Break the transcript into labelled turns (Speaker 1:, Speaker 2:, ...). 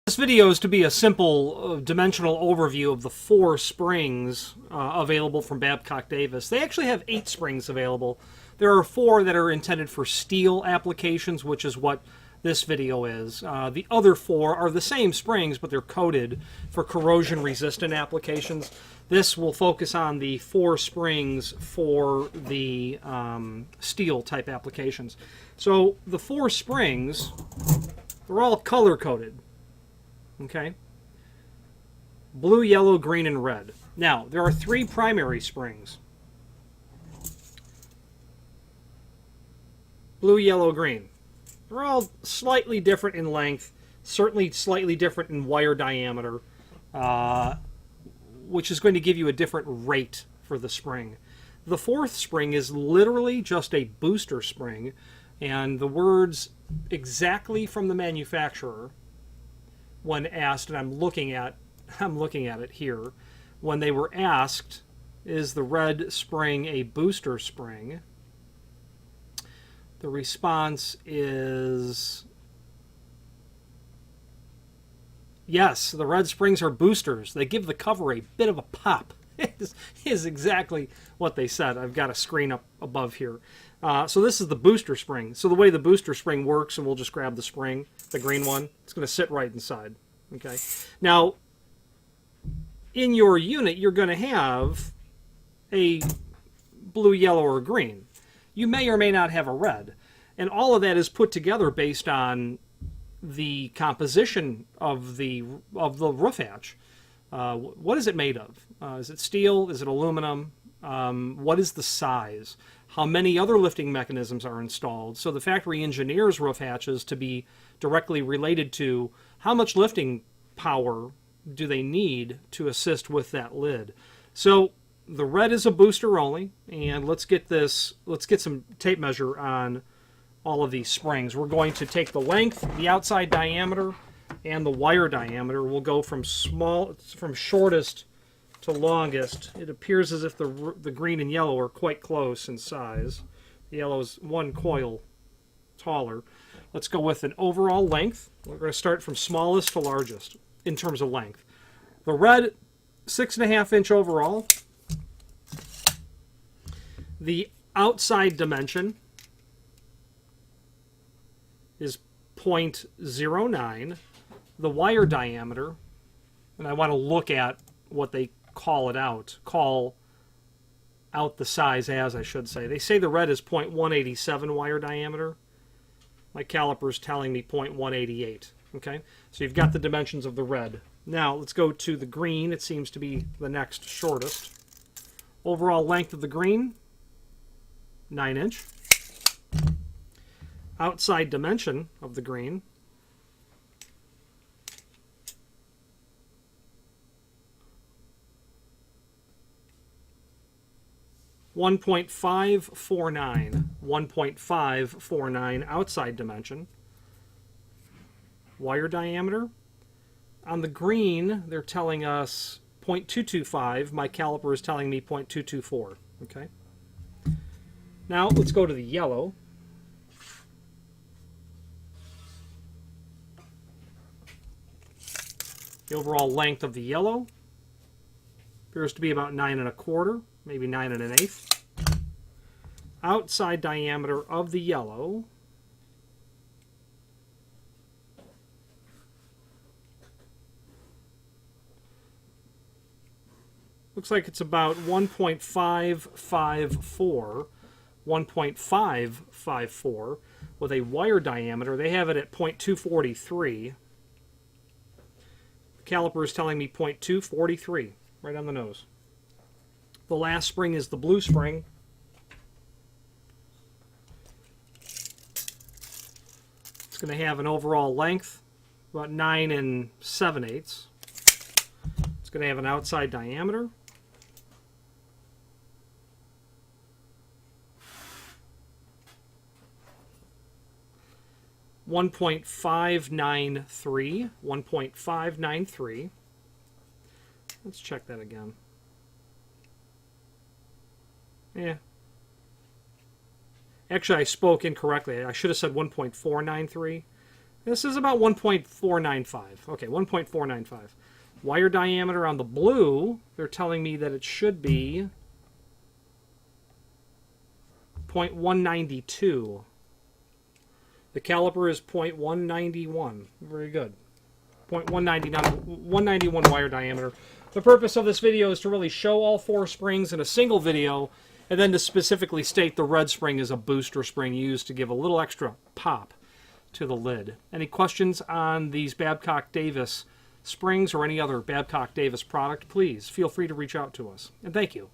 Speaker 1: This video is to be a simple dimensional overview of the 4 springs available from Babcock Davis. They actually have 8 springs available. There are 4 that are intended for steel applications, which is what this video is. The other 4 are the same springs, but they're coated for corrosion-resistant applications. This will focus on the 4 springs for the steel-type applications. So the 4 springs, they're all color-coded. Okay, blue, yellow, green, and red. Now, there are 3 primary springs. Blue, yellow, green. They're all slightly different in length, certainly slightly different in wire diameter, which is going to give you a different rate for the spring. The 4th spring is literally just a booster spring, and the words exactly from the manufacturer when asked, and I'm looking at it here, when they were asked, is the red spring a booster spring? The response is yes, the red springs are boosters. They give the cover a bit of a pop. is exactly what they said. I've got a screen up above here. So this is the booster spring. So the way the booster spring works, and we'll just grab the spring, the green one, it's going to sit right inside. Okay. Now, in your unit, you're going to have a blue, yellow, or green. You may or may not have a red. And all of that is put together based on the composition of the roof hatch. What is it made of? Is it steel? Is it aluminum? What is the size? How many other lifting mechanisms are installed? So the factory engineers roof hatches to be directly related to how much lifting power do they need to assist with that lid. So the red is a booster only, and let's get some tape measure on all of these springs. We're going to take the length, the outside diameter, and the wire diameter. We'll go from shortest to longest. It appears as if the green and yellow are quite close in size. The yellow is 1 coil taller. Let's go with an overall length. We're going to start from smallest to largest in terms of length. The red, 6.5-inch overall. The outside dimension is 0.09. The wire diameter, and I want to look at what they call out the size as, I should say. They say the red is 0.187 wire diameter. My caliper is telling me 0.188. Okay, so you've got the dimensions of the red. Now let's go to the green. It seems to be the next shortest. Overall length of the green, 9-inch. Outside dimension of the green, 1.549. 1.549 outside dimension. Wire diameter. On the green, they're telling us 0.225. My caliper is telling me 0.224. Okay. Now let's go to the yellow. The overall length of the yellow appears to be about 9.25, maybe 9.125. Outside diameter of the yellow, looks like it's about 1.554. 1.554 with a wire diameter. They have it at 0.243. The caliper is telling me 0.243, right on the nose. The last spring is the blue spring. It's going to have an overall length about 9 7/8. It's going to have an outside diameter. 1.593. 1.593. Let's check that again. Yeah. Actually, I spoke incorrectly. I should have said 1.493. This is about 1.495. Okay, 1.495. Wire diameter on the blue, they're telling me that it should be 0.192. The caliper is 0.191. Very good. 191 wire diameter. The purpose of this video is to really show all 4 springs in a single video, and then to specifically state the red spring is a booster spring used to give a little extra pop to the lid. Any questions on these Babcock Davis springs or any other Babcock Davis product, please feel free to reach out to us. And thank you.